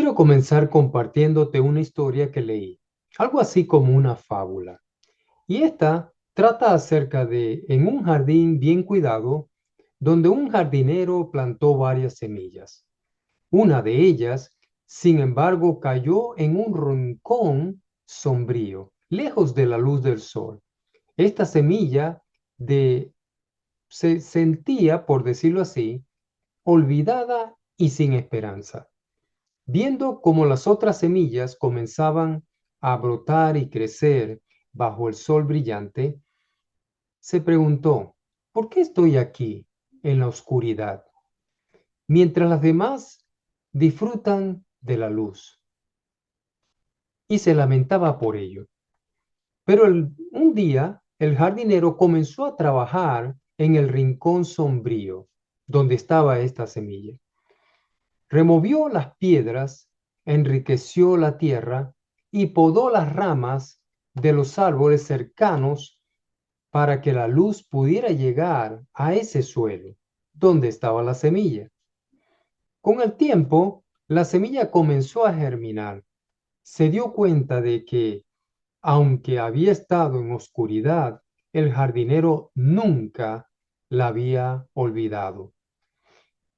Quiero comenzar compartiéndote una historia que leí, algo así como una fábula. Y esta trata acerca de en un jardín bien cuidado, donde un jardinero plantó varias semillas. Una de ellas, sin embargo, cayó en un rincón sombrío, lejos de la luz del sol. Esta semilla de se sentía, por decirlo así, olvidada y sin esperanza. Viendo cómo las otras semillas comenzaban a brotar y crecer bajo el sol brillante, se preguntó, ¿por qué estoy aquí en la oscuridad, mientras las demás disfrutan de la luz? Y se lamentaba por ello. Pero un día el jardinero comenzó a trabajar en el rincón sombrío donde estaba esta semilla. Removió las piedras, enriqueció la tierra y podó las ramas de los árboles cercanos para que la luz pudiera llegar a ese suelo donde estaba la semilla. Con el tiempo, la semilla comenzó a germinar. Se dio cuenta de que, aunque había estado en oscuridad, el jardinero nunca la había olvidado.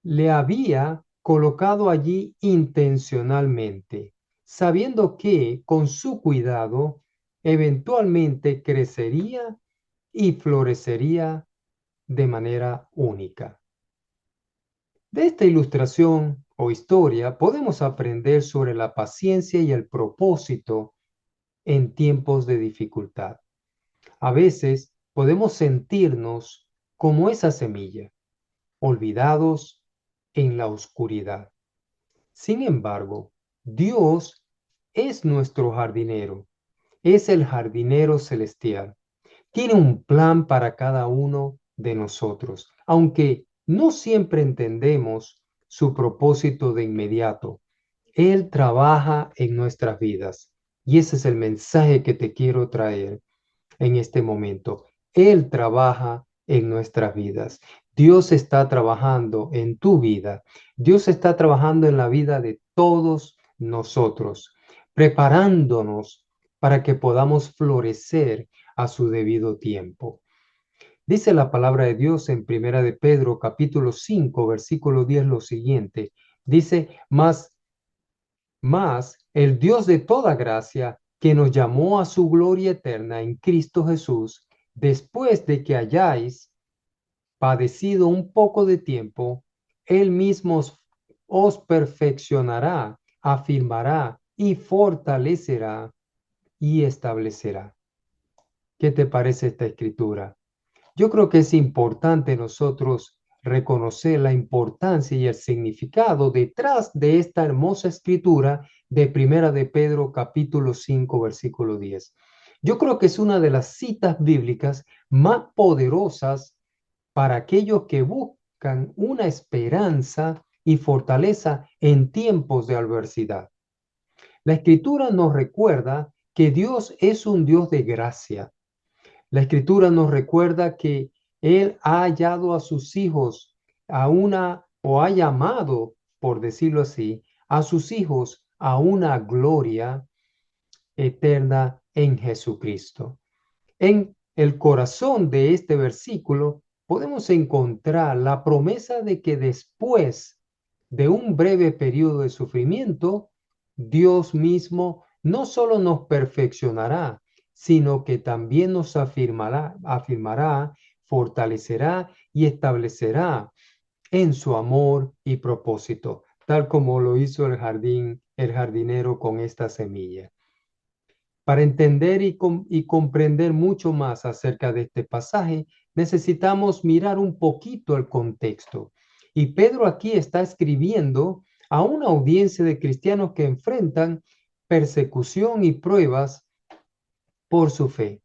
Le había colocado allí intencionalmente, sabiendo que con su cuidado eventualmente crecería y florecería de manera única. De esta ilustración o historia podemos aprender sobre la paciencia y el propósito en tiempos de dificultad. A veces podemos sentirnos como esa semilla, olvidados en la oscuridad. Sin embargo, Dios es nuestro jardinero, es el jardinero celestial. Tiene un plan para cada uno de nosotros, aunque no siempre entendemos su propósito de inmediato. Él trabaja en nuestras vidas y ese es el mensaje que te quiero traer en este momento. Él trabaja en nuestras vidas. Dios está trabajando en tu vida. Dios está trabajando en la vida de todos nosotros, preparándonos para que podamos florecer a su debido tiempo. Dice la palabra de Dios en Primera de Pedro, capítulo 5, versículo 10, lo siguiente. Dice, mas el Dios de toda gracia, que nos llamó a su gloria eterna en Cristo Jesús, después de que hayáis padecido un poco de tiempo, Él mismo os perfeccionará, afirmará y fortalecerá y establecerá. ¿Qué te parece esta escritura? Yo creo que es importante nosotros reconocer la importancia y el significado detrás de esta hermosa escritura de Primera de Pedro capítulo 5 versículo 10. Yo creo que es una de las citas bíblicas más poderosas para aquellos que buscan una esperanza y fortaleza en tiempos de adversidad. La escritura nos recuerda que Dios es un Dios de gracia. La escritura nos recuerda que Él ha hallado a sus hijos a una, o ha llamado, por decirlo así, a sus hijos a una gloria eterna en Jesucristo. En el corazón de este versículo podemos encontrar la promesa de que después de un breve periodo de sufrimiento, Dios mismo no solo nos perfeccionará, sino que también nos afirmará, fortalecerá y establecerá en su amor y propósito, tal como lo hizo el jardinero con esta semilla. Para entender y comprender mucho más acerca de este pasaje, necesitamos mirar un poquito el contexto. Y Pedro aquí está escribiendo a una audiencia de cristianos que enfrentan persecución y pruebas por su fe.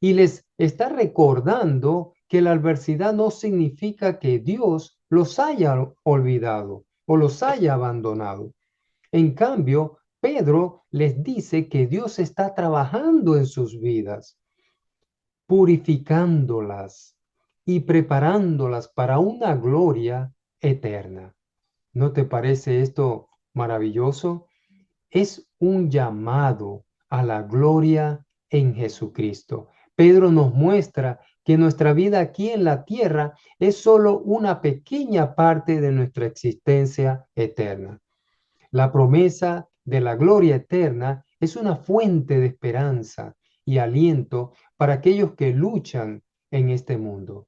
Y les está recordando que la adversidad no significa que Dios los haya olvidado o los haya abandonado. En cambio, Pedro les dice que Dios está trabajando en sus vidas, purificándolas y preparándolas para una gloria eterna. ¿No te parece esto maravilloso es un llamado a la gloria en Jesucristo. Pedro nos muestra que nuestra vida aquí en la tierra es solo una pequeña parte de nuestra existencia eterna. La promesa de la gloria eterna es una fuente de esperanza y aliento para aquellos que luchan en este mundo.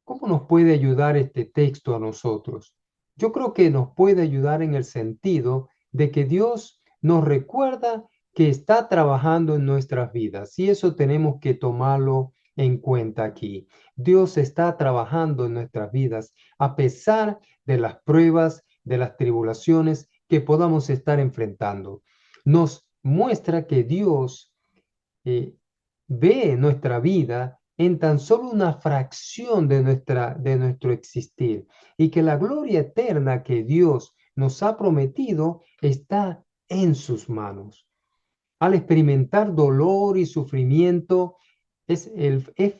¿Cómo nos puede ayudar este texto a nosotros? Yo creo que nos puede ayudar en el sentido de que Dios nos recuerda que está trabajando en nuestras vidas y eso tenemos que tomarlo en cuenta aquí. Dios está trabajando en nuestras vidas a pesar de las pruebas, de las tribulaciones que podamos estar enfrentando. Nos muestra que Dios eh, ve nuestra vida en tan solo una fracción de nuestro existir y que la gloria eterna que Dios nos ha prometido está en sus manos. Al experimentar dolor y sufrimiento, es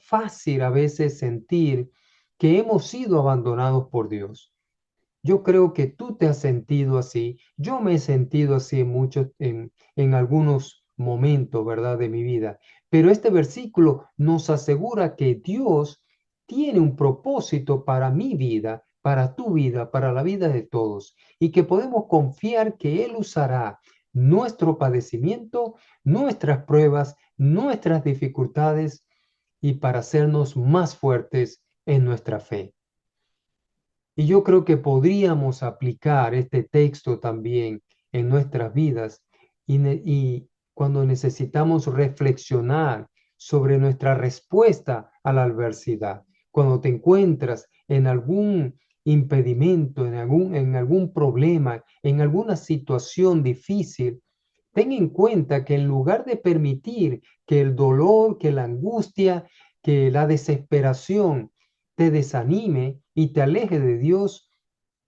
fácil a veces sentir que hemos sido abandonados por Dios. Yo creo que tú te has sentido así. Yo me he sentido así en algunos momentos, ¿verdad?, de mi vida. Pero este versículo nos asegura que Dios tiene un propósito para mi vida, para tu vida, para la vida de todos, y que podemos confiar que Él usará nuestro padecimiento, nuestras pruebas, nuestras dificultades, y para hacernos más fuertes en nuestra fe. Y yo creo que podríamos aplicar este texto también en nuestras vidas y cuando necesitamos reflexionar sobre nuestra respuesta a la adversidad, cuando te encuentras en algún impedimento, en algún problema, en alguna situación difícil, ten en cuenta que en lugar de permitir que el dolor, que la angustia, que la desesperación te desanime y te aleje de Dios,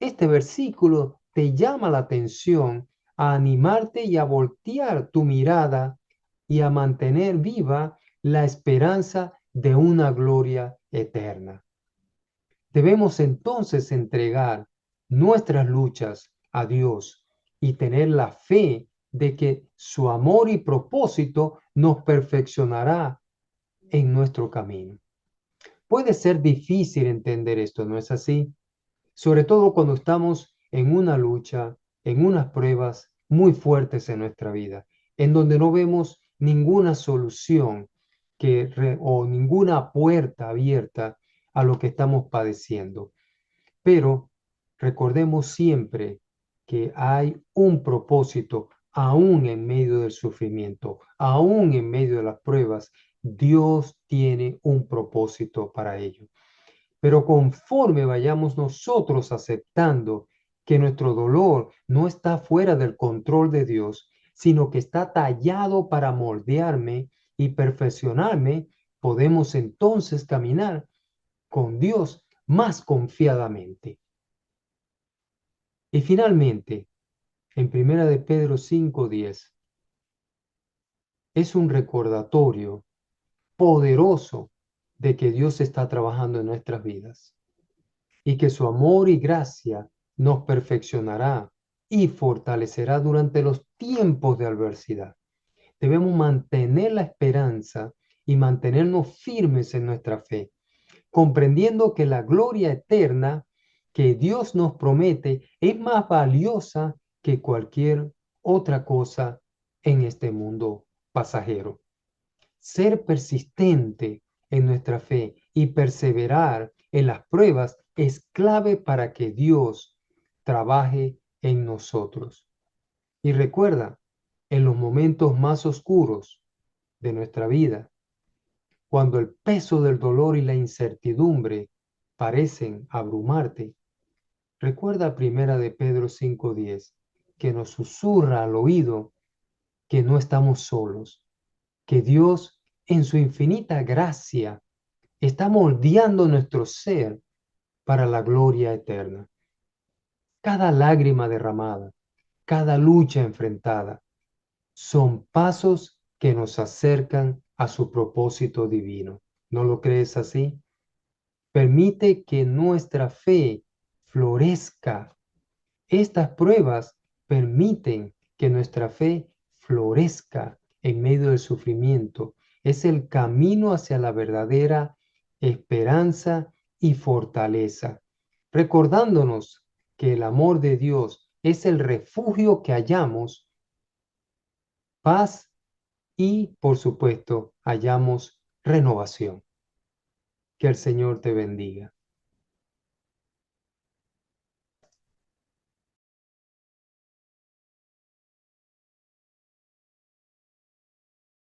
este versículo te llama la atención a animarte y a voltear tu mirada y a mantener viva la esperanza de una gloria eterna. Debemos entonces entregar nuestras luchas a Dios y tener la fe de que su amor y propósito nos perfeccionará en nuestro camino. Puede ser difícil entender esto, ¿no es así? Sobre todo cuando estamos en una lucha, en unas pruebas muy fuertes en nuestra vida, en donde no vemos ninguna solución o ninguna puerta abierta a lo que estamos padeciendo. Pero recordemos siempre que hay un propósito, aún en medio del sufrimiento, aún en medio de las pruebas. Dios tiene un propósito para ello. Pero conforme vayamos nosotros aceptando que nuestro dolor no está fuera del control de Dios, sino que está tallado para moldearme y perfeccionarme, podemos entonces caminar con Dios más confiadamente. Y finalmente, en Primera de Pedro 5:10, es un recordatorio poderoso de que Dios está trabajando en nuestras vidas y que su amor y gracia nos perfeccionará y fortalecerá durante los tiempos de adversidad. Debemos mantener la esperanza y mantenernos firmes en nuestra fe, comprendiendo que la gloria eterna que Dios nos promete es más valiosa que cualquier otra cosa en este mundo pasajero. Ser persistente en nuestra fe y perseverar en las pruebas es clave para que Dios trabaje en nosotros. Y recuerda, en los momentos más oscuros de nuestra vida, cuando el peso del dolor y la incertidumbre parecen abrumarte, recuerda Primera de Pedro 5:10, que nos susurra al oído que no estamos solos, que Dios en su infinita gracia está moldeando nuestro ser para la gloria eterna. Cada lágrima derramada, cada lucha enfrentada, son pasos que nos acercan a su propósito divino. ¿No lo crees así? Permite que nuestra fe florezca Estas pruebas permiten que nuestra fe florezca en medio del sufrimiento. Es el camino hacia la verdadera esperanza y fortaleza, recordándonos que el amor de Dios es el refugio que hallamos, paz y, por supuesto, hallamos renovación. Que el Señor te bendiga.